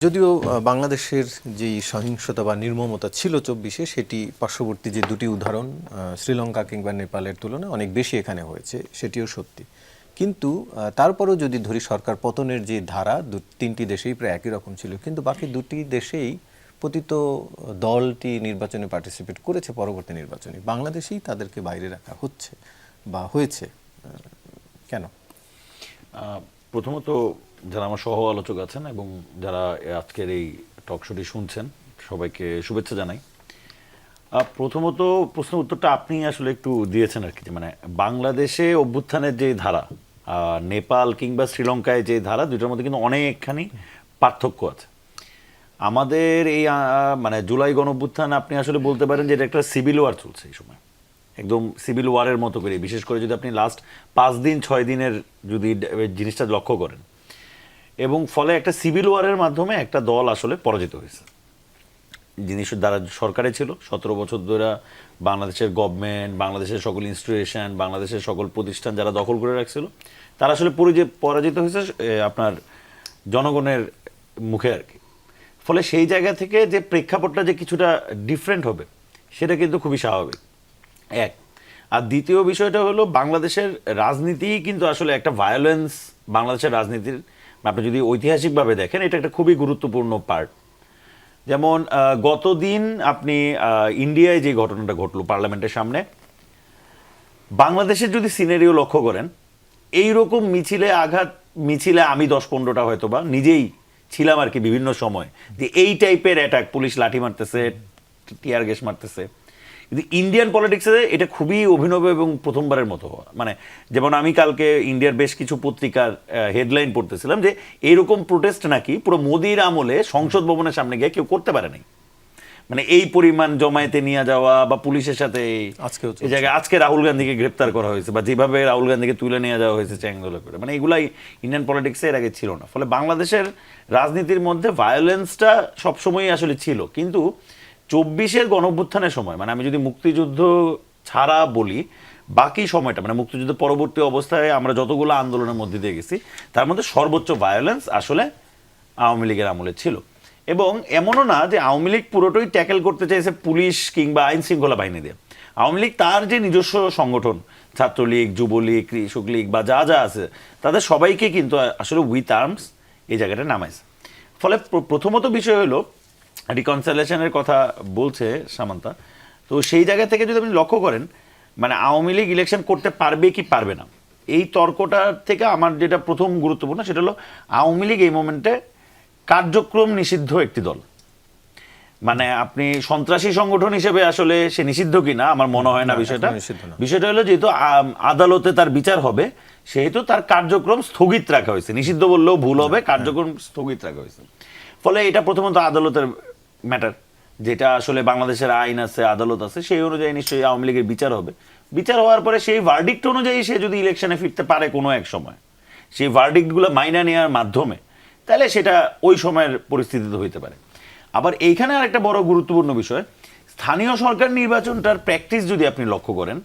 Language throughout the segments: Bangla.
যদিও বাংলাদেশের যেই সহিংসতা বা নির্মমতা ছিল ২৪-এ সেটি পার্শ্ববর্তী যে দুটি উদাহরণ শ্রীলঙ্কা কিংবা নেপালের তুলনায় অনেক বেশি এখানে হয়েছে, সেটিও সত্যি। কিন্তু তারপরেও যদি ধরি সরকার পতনের যে ধারা তিনটি দেশেই প্রায় একই রকম ছিল, কিন্তু বাকি দুটি দেশেই পতিত দলটি নির্বাচনে পার্টিসিপেট করেছে পরবর্তী নির্বাচনে। বাংলাদেশেই তাদেরকে বাইরে রাখা হচ্ছে বা হয়েছে কেন? প্রথমত যারা আমার সহ আলোচক আছেন এবং যারা আজকের এই টক শোটি শুনছেন সবাইকে শুভেচ্ছা জানাই। প্রথমত প্রশ্নের উত্তরটা আপনি আসলে একটু দিয়েছেন আর কি, যে মানে বাংলাদেশে অভ্যুত্থানের যে ধারা নেপাল কিংবা শ্রীলঙ্কায় যে ধারা, দুইটার মধ্যে কিন্তু অনেকখানি পার্থক্য আছে। আমাদের এই মানে জুলাই গণঅভ্যুত্থান আপনি আসলে বলতে পারেন যে এটা একটা সিভিল ওয়ার চলছে এই সময়, একদম সিভিল ওয়ারের মতো করে। বিশেষ করে যদি আপনি লাস্ট 5 দিন 6 দিনের যদি জিনিসটা লক্ষ্য করেন, এবং ফলে একটা সিভিল ওয়ারের মাধ্যমে একটা দল আসলে পরাজিত হয়েছে। জিনিস দ্বারা সরকারে ছিল 17 বছর ধরে বাংলাদেশের গভর্নমেন্ট, বাংলাদেশের সকল ইনস্টিটিউশন, বাংলাদেশের সকল প্রতিষ্ঠান যারা দখল করে রাখছিল, তারা আসলে পরাজিত হয়েছে আপনার জনগণের মুখে আর কি। ফলে সেই জায়গা থেকে যে প্রেক্ষাপটটা যে কিছুটা ডিফারেন্ট হবে সেটা কিন্তু খুবই স্বাভাবিক এক। আর দ্বিতীয় বিষয়টা হলো বাংলাদেশের রাজনীতি কিন্তু আসলে একটা ভায়োলেন্স, বাংলাদেশের রাজনীতির আপনি যদি ঐতিহাসিকভাবে দেখেন এটা একটা খুবই গুরুত্বপূর্ণ পার্ট। যেমন গতদিন আপনি ইন্ডিয়ায় যে ঘটনাটা ঘটলো পার্লামেন্টের সামনে, বাংলাদেশের যদি সিনারিও লক্ষ্য করেন, এইরকম মিছিলে আমি 10-15টা হয়তো বা নিজেই ছিলাম আর কি বিভিন্ন সময়, যে এই টাইপের অ্যাটাক, পুলিশ লাঠি মারতেছে, টিয়ার গ্যাস মারতেছে। কিন্তু ইন্ডিয়ান পলিটিক্সে এটা খুবই অভিনব এবং প্রথমবারের মতো হওয়া। মানে যেমন আমি কালকে ইন্ডিয়ার বেশ কিছু পত্রিকার হেডলাইন পড়তেছিলাম যে এইরকম প্রোটেস্ট নাকি পুরো মোদির আমলে সংসদ ভবনের সামনে গিয়ে কেউ করতে পারে নাই। মানে এই পরিমাণ জমায়েতে নিয়ে যাওয়া বা পুলিশের সাথে এই জায়গায় আজকে রাহুল গান্ধীকে গ্রেপ্তার করা হয়েছে, বা যেভাবে রাহুল গান্ধীকে তুলে নিয়ে যাওয়া হয়েছে চ্যাংদোলা করে, মানে এগুলাই ইন্ডিয়ান পলিটিক্সে এর আগে ছিল না। ফলে বাংলাদেশের রাজনীতির মধ্যে ভায়োলেন্সটা সবসময়ই আসলে ছিল। কিন্তু 24-এর গণঅভ্যুত্থানের সময়, মানে আমি যদি মুক্তিযুদ্ধ ছাড়া বলি, বাকি সময়টা মানে মুক্তিযুদ্ধ পরবর্তী অবস্থায় আমরা যতগুলো আন্দোলনের মধ্যে দিয়ে গেছি, তার মধ্যে সর্বোচ্চ ভায়োলেন্স আসলে আওয়ামী লীগের আমলে ছিল। এবং এমনও না যে আওয়ামী লীগ পুরোটাই ট্যাকেল করতে চাইছে পুলিশ কিংবা আইন শৃঙ্খলা বাহিনী দিয়ে। আওয়ামী লীগ তার যে নিজস্ব সংগঠন, ছাত্রলীগ, যুবলীগ, কৃষক লীগ বা যা যা আছে, তাদের সবাইকে কিন্তু আসলে উইথ আর্মস এই জায়গাটা নামাইছে। ফলে প্রথমত বিষয় হলো রিকনসিলিয়েশনের কথা বলছে সামান্তা, তো সেই জায়গা থেকে যদি আপনি লক্ষ্য করেন, মানে আওয়ামী লীগ ইলেকশন করতে পারবে কি পারবে না, এই তর্কটার থেকে আমার যেটা প্রথম গুরুত্বপূর্ণ সেটা হলো আওয়ামী লীগ এই মোমেন্টে কার্যক্রম নিষিদ্ধ একটি দল। মানে আপনি সন্ত্রাসী সংগঠন হিসেবে আসলে সে নিষিদ্ধ কিনা আমার মনে হয় না বিষয়টা হলো যেহেতু আদালতে তার বিচার হবে, সেহেতু তার কার্যক্রম স্থগিত রাখা হয়েছে। নিষিদ্ধ বললেও ভুল হবে, কার্যক্রম স্থগিত রাখা হয়েছে। ফলে এটা প্রথমত আদালতের ম্যাটার, যেটা আসলে বাংলাদেশের আইন আছে, আদালত আছে, সেই অনুযায়ী নিশ্চয়ই আওয়ামী লীগের বিচার হবে। বিচার হওয়ার পরে সেই ভার্ডিক্ট অনুযায়ী সে যদি ইলেকশনে ফিরতে পারে কোনো এক সময়, সেই ভার্ডিক্টগুলো মাইনা নেওয়ার মাধ্যমে, তাহলে সেটা ওই সময়ের পরিস্থিতিতে হইতে পারে। আবার এইখানে আর একটা বড় গুরুত্বপূর্ণ বিষয়, স্থানীয় সরকার নির্বাচনটার প্র্যাকটিস যদি আপনি লক্ষ্য করেন,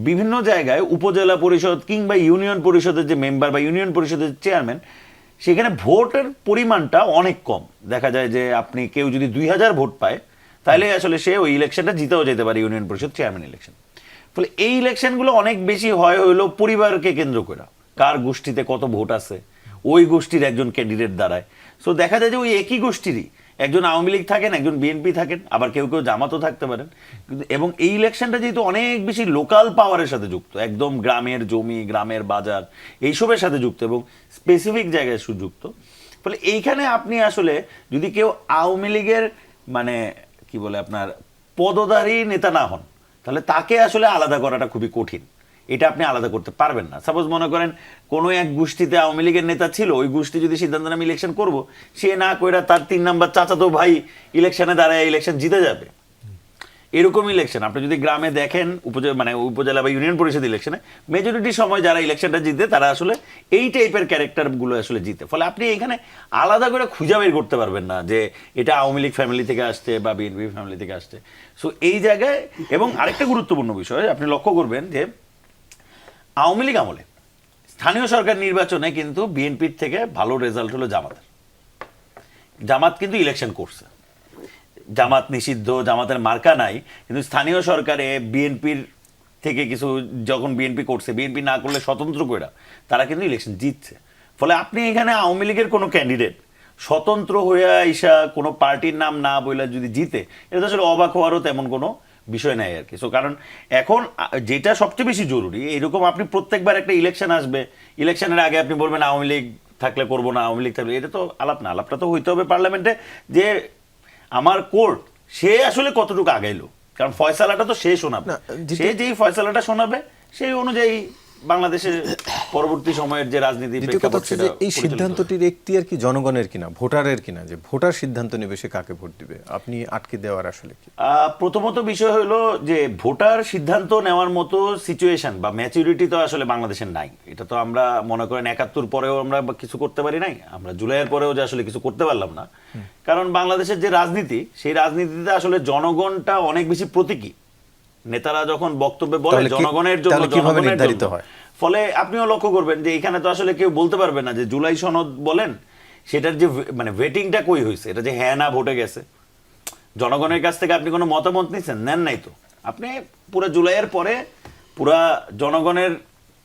বিভিন্ন জায়গায় উপজেলা পরিষদ কিংবা ইউনিয়ন পরিষদের যে মেম্বার বা ইউনিয়ন পরিষদের চেয়ারম্যান, সেখানে ভোটের পরিমাণটা অনেক কম। দেখা যায় যে আপনি কেউ যদি 2000 ভোট পায়, তাহলে আসলে সে ওই ইলেকশনটা জিতেও যেতে পারে, ইউনিয়ন পরিষদ চেয়ারম্যান ইলেকশন। ফলে এই ইলেকশনগুলো অনেক বেশি হয় হইলো পরিবারকে কেন্দ্র করে, কার গোষ্ঠীতে কত ভোট আছে, ওই গোষ্ঠীর একজন ক্যান্ডিডেট দাঁড়ায়। সো দেখা যায় যে ওই একই গোষ্ঠীরই একজন আওয়ামী লীগ থাকেন, একজন বিএনপি থাকেন, আবার কেউ কেউ জামাতও থাকতে পারেন। কিন্তু এবং এই ইলেকশনটা যেহেতু অনেক বেশি লোকাল পাওয়ারের সাথে যুক্ত, একদম গ্রামের জমি, গ্রামের বাজার, এইসবের সাথে যুক্ত এবং স্পেসিফিক জায়গায় সুযুক্ত। ফলে এইখানে আপনি আসলে যদি কেউ আওয়ামী লীগের মানে কি বলে আপনার পদধারী নেতা না হন, তাহলে তাকে আসলে আলাদা করাটা খুবই কঠিন। এটা আপনি আলাদা করতে পারবেন না। সাপোজ মনে করেন কোনো এক গোষ্ঠীতে আওয়ামী লীগের নেতা ছিল, ওই গোষ্ঠী যদি সিদ্ধান্ত আমি ইলেকশন করব, সে না কইরা তার 3 নাম্বার চাচাতো ভাই ইলেকশনে দাঁড়ায় ইলেকশন জিতে যাবে, এরকম ইলেকশন আপনি যদি গ্রামে দেখেন, উপজেলা বা ইউনিয়ন পরিষদ ইলেকশনে মেজরিটি সময় যারা ইলেকশনটা জিতে তারা আসলে এই টাইপের ক্যারেক্টারগুলো আসলে জিতে। ফলে আপনি এখানে আলাদা করে খুঁজে বের করতে পারবেন না যে এটা আওয়ামী লীগ ফ্যামিলি থেকে আসছে বা বিএনপি ফ্যামিলি থেকে আসছে। সো এই জায়গায় এবং আরেকটা গুরুত্বপূর্ণ বিষয় আপনি লক্ষ্য করবেন যে আওয়ামী লীগ আমলে স্থানীয় সরকার নির্বাচনে কিন্তু বিএনপির থেকে ভালো রেজাল্ট হলো জামাতের। জামাত কিন্তু ইলেকশন করছে, জামাত নিষিদ্ধ, জামাতের মার্কা নাই, কিন্তু স্থানীয় সরকারে বিএনপির থেকে কিছু যখন বিএনপি করছে, বিএনপি না করলে স্বতন্ত্র কইরা তারা কিন্তু ইলেকশন জিতছে। ফলে আপনি এখানে আওয়ামী লীগের কোনো ক্যান্ডিডেট স্বতন্ত্র হয়ে আইসা কোনো পার্টির নাম না বইলা যদি জিতে, এটা তো আসলে অবাক হওয়ারও তেমন কোনো বিষয় নাই আর কি। সো কারণ এখন যেটা সবচেয়ে বেশি জরুরি, এরকম আপনি প্রত্যেকবার একটা ইলেকশন আসবে, ইলেকশনের আগে আপনি বলবেন আওয়ামী লীগ থাকলে করবো না, আওয়ামী লীগ থাকলে, এটা তো আলাপ না। আলাপটা তো হইতে হবে পার্লামেন্টে যে আমার কোর্ট সে আসলে কতটুকু আগাইলো, কারণ ফয়সালাটা তো সে শোনাবে, না, সে যেই ফয়সালাটা শোনাবে সেই অনুযায়ী বাংলাদেশের পরবর্তী সময়ের যে রাজনীতি দ্বিতীয় কথা হচ্ছে যে এই সিদ্ধান্তটির এখতিয়ার কি জনগণের কিনা, ভোটারের কিনা, যে ভোটার সিদ্ধান্ত নেবে সে কাকে ভোট দিবে, আপনি আটকে দেওয়ার আসলে কি? প্রথমত বিষয় হলো যে ভোটার সিদ্ধান্ত নেওয়ার মতো সিচুয়েশন বা ম্যাচুরিটি তো আসলে বাংলাদেশের নাই। এটা তো আমরা মনে করেন ৭১ পরেও আমরা কিছু করতে পারি নাই, আমরা জুলাইয়ের পরেও যে আসলে কিছু করতে পারলাম না, কারণ বাংলাদেশের যে রাজনীতি, সেই রাজনীতিতে আসলে জনগণটা অনেক বেশি প্রতীকী। নেতারা যখন বক্তব্যে বলে জনগণের জন্য, জনগণের জন্য, ফলে আপনিও লক্ষ্য করবেন যে এখানে তো আসলে কেউ বলতে পারবে না যে জুলাই সনদ বলেন সেটার যে মানে ভেটিংটা কই হয়েছে, এটা যে হ্যাঁ না ভোটে গেছে, জনগণের কাছ থেকে আপনি কোনো মতামত নিছেন, নেন নাই তো। আপনি পুরো জুলাইয়ের পরে পুরা জনগণের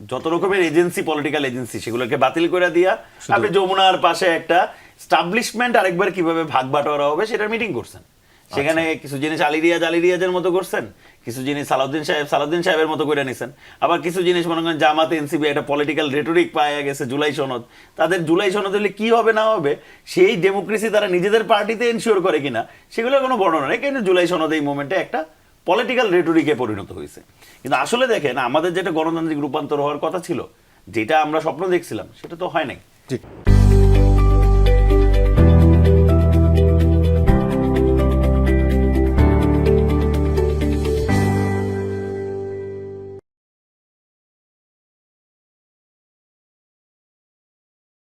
যত রকমের এজেন্সি, পলিটিক্যাল এজেন্সি, সেগুলোকে বাতিল করে দিয়া আপনি যমুনার পাশে একটা স্টাবলিশমেন্ট আরেকবার কিভাবে ভাগ বাটোয়ারা হবে সেটার মিটিং করছেন। সেখানে কিছু জিনিস আলী রিয়াজের মতো করছেন, কিছু জিনিস সালাউদ্দিন সাহেবের মতো করে নিছেন, আবার কিছু জিনিস মনে করেন জামাত, এনসিপি একটা পলিটিক্যাল রেটরিক পাওয়া গেছে জুলাই সনদ, তাদের জুলাই সনদ হলে কি হবে না হবে সেই ডেমোক্রেসি তারা নিজেদের পার্টিতে এনশিওর করে কিনা সেগুলোর কোনো বর্ণনা নেই, কিন্তু জুলাই সনদ এই মোমেন্টে একটা পলিটিক্যাল রেটরিকে পরিণত হয়েছে। কিন্তু আসলে দেখেন আমাদের যেটা গণতান্ত্রিক রূপান্তর হওয়ার কথা ছিল, যেটা আমরা স্বপ্ন দেখছিলাম, সেটা তো হয় নাই।